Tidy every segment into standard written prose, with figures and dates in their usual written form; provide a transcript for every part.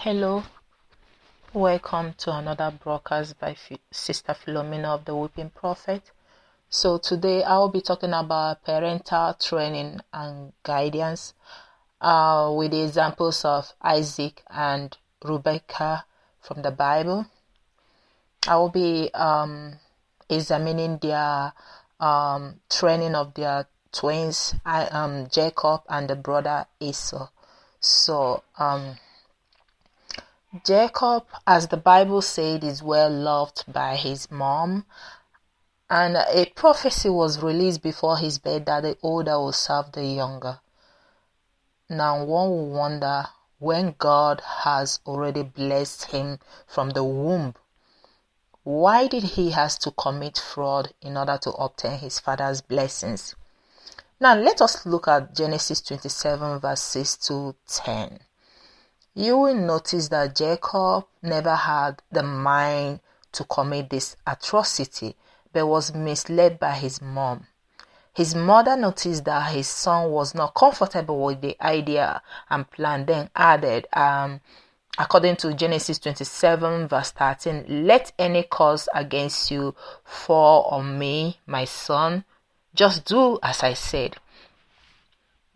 Hello, welcome to another broadcast by Sister Philomena of the Weeping Prophet. So today I'll be talking about parental training and guidance with the examples of Isaac and Rebecca from the Bible. I will be examining their training of their twins, Jacob and the brother Esau. So Jacob, as the Bible said, is well loved by his mom, and a prophecy was released before his birth that the older will serve the younger. Now one will wonder, when God has already blessed him from the womb, why did he have to commit fraud in order to obtain his father's blessings? Now let us look at Genesis 27 verse 6 to 10. You will notice that Jacob never had the mind to commit this atrocity, but was misled by his mom. His mother noticed that his son was not comfortable with the idea and plan, then added, according to Genesis 27 verse 13, "Let any curse against you fall on me, my son. Just do as I said."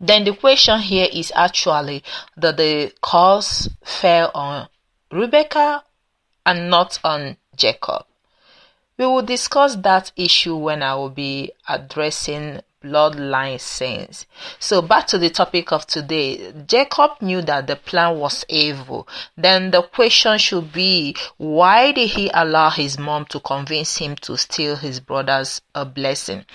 Then the question here is actually that the curse fell on Rebecca and not on Jacob. We will discuss that issue when I will be addressing bloodline sins. So back to the topic of today. Jacob knew that the plan was evil. Then the question should be, why did he allow his mom to convince him to steal his brother's blessing?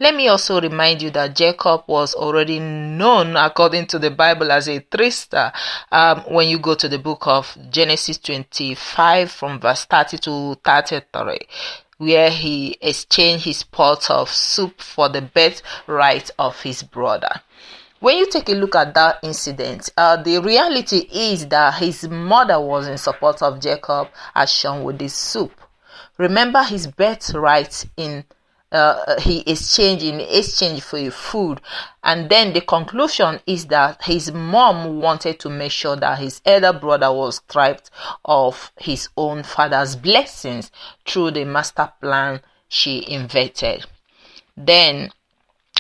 Let me also remind you that Jacob was already known, according to the Bible, as a trickster. When you go to the book of Genesis 25 from verse 30 to 33, where he exchanged his pot of soup for the birthright of his brother. When you take a look at that incident, the reality is that his mother was in support of Jacob, as shown with this soup. Remember, his birthright he exchanged in exchange for food, and then the conclusion is that his mom wanted to make sure that his elder brother was stripped of his own father's blessings through the master plan she invented. Then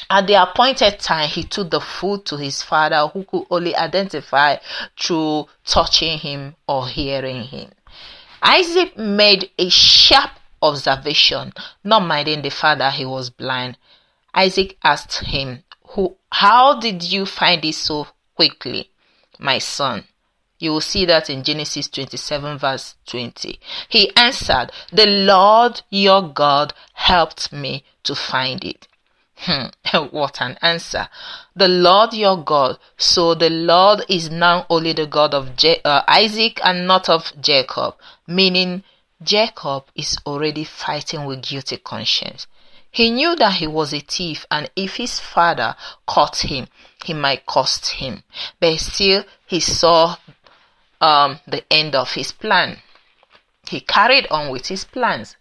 at the appointed time, he took the food to his father, who could only identify through touching him or hearing him. Isaac made a sharp observation. Not minding the fact that he was blind, Isaac asked him, "How did you find it so quickly, my son?" You will see that in Genesis 27 verse 20. He answered, "The Lord your God helped me to find it." What an answer. The Lord your God. So the Lord is now only the God of Isaac and not of Jacob, meaning Jacob is already fighting with guilty conscience. He knew that he was a thief, and if his father caught him, he might cost him. But still, he saw the end of his plan. He carried on with his plans.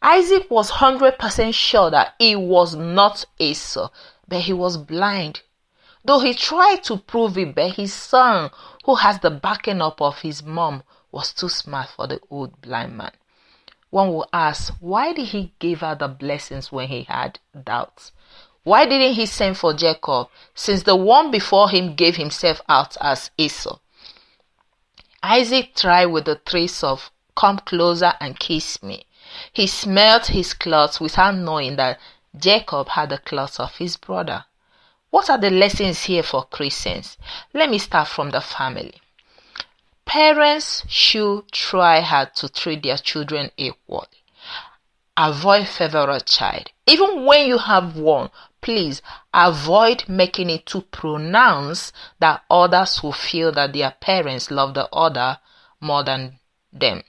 Isaac was 100% sure that he was not Esau, but he was blind. Though he tried to prove it, but his son, who has the backing up of his mom, was too smart for the old blind man. One will ask, why did he give her the blessings when he had doubts? Why didn't he send for Jacob, since the one before him gave himself out as Esau? Isaac tried with the threats of "come closer and kiss me." He smelled his clothes without knowing that Jacob had the clothes of his brother. What are the lessons here for Christians? Let me start from the family. Parents should try hard to treat their children equally. Avoid favorite child. Even when you have one, please avoid making it too pronounced that others will feel that their parents love the other more than them.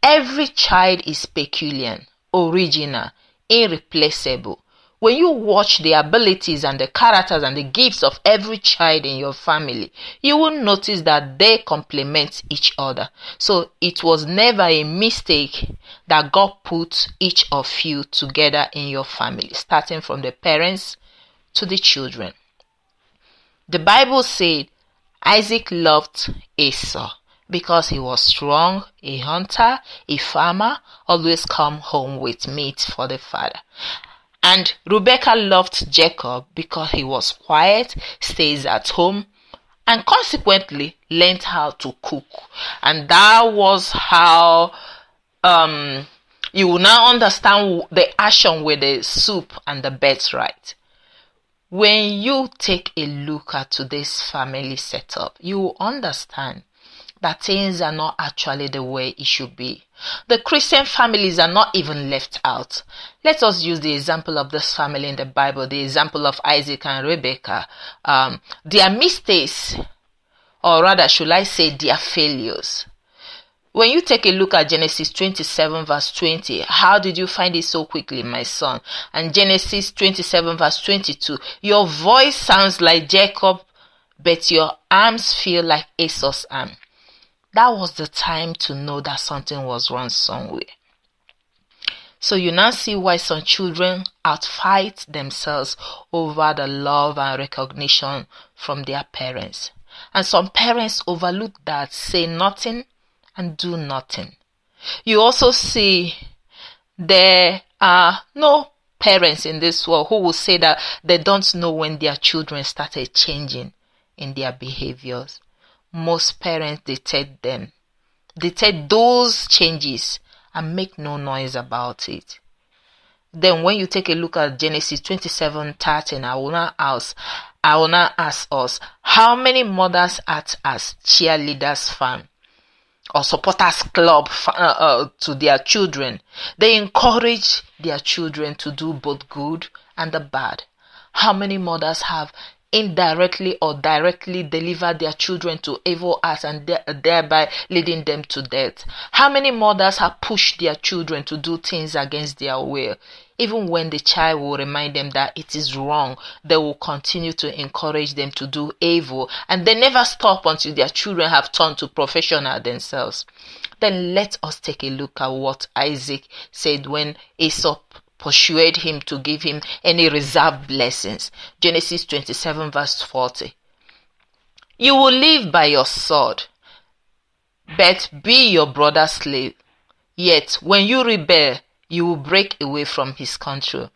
Every child is peculiar, original, irreplaceable. When you watch the abilities and the characters and the gifts of every child in your family, you will notice that they complement each other. So it was never a mistake that God put each of you together in your family, starting from the parents to the children. The Bible said Isaac loved Esau. because he was strong, a hunter, a farmer, always come home with meat for the father. And Rebecca loved Jacob because he was quiet, stays at home, and consequently learned how to cook. And that was how you will now understand the action with the soup and the birthright. When you take a look at today's family setup, you will understand that things are not actually the way it should be. The Christian families are not even left out. Let us use the example of this family in the Bible, the example of Isaac and Rebekah. Their mistakes, or rather should I say their failures. When you take a look at Genesis 27 verse 20, how did you find it so quickly, my son? And Genesis 27 verse 22, your voice sounds like Jacob, but your arms feel like Esau's arm. That was the time to know that something was wrong somewhere. So you now see why some children outfight themselves over the love and recognition from their parents. And some parents overlook that, say nothing and do nothing. You also see there are no parents in this world who will say that they don't know when their children started changing in their behaviors. Most parents detect those changes and make no noise about it. Then when you take a look at Genesis 27:13, I will now ask us, how many mothers act as cheerleaders fan or supporters club to their children? They encourage their children to do both good and the bad. How many mothers have indirectly or directly delivered their children to evil acts and thereby leading them to death? How many mothers have pushed their children to do things against their will? Even when the child will remind them that it is wrong, they will continue to encourage them to do evil, and they never stop until their children have turned to professional themselves. Then let us take a look at what Isaac said when Esau persuade him to give him any reserved blessings. Genesis 27 verse 40. You will live by your sword, but be your brother's slave. Yet when you rebel, you will break away from his control.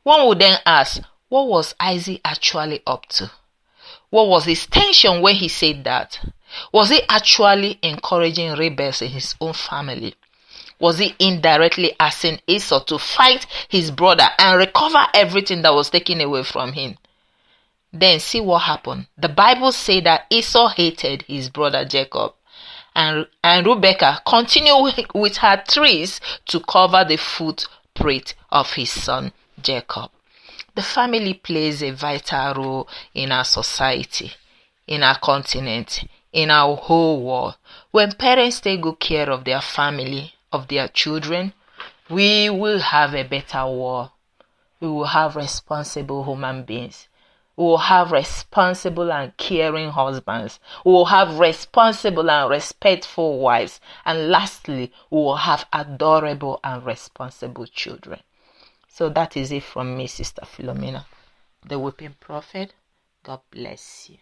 One would then ask, what was Isaac actually up to? What was his tension when he said that? Was he actually encouraging rebels in his own family? Was he indirectly asking Esau to fight his brother and recover everything that was taken away from him? Then see what happened. The Bible says that Esau hated his brother Jacob, and Rebekah continued with her trees to cover the footprint of his son Jacob. The family plays a vital role in our society, in our continent, in our whole world. When parents take good care of their family, of their children, we will have a better world. We will have responsible human beings. We will have responsible and caring husbands. We will have responsible and respectful wives. And lastly, we will have adorable and responsible children. So that is it from me, Sister Philomena, the Weeping Prophet. God bless you.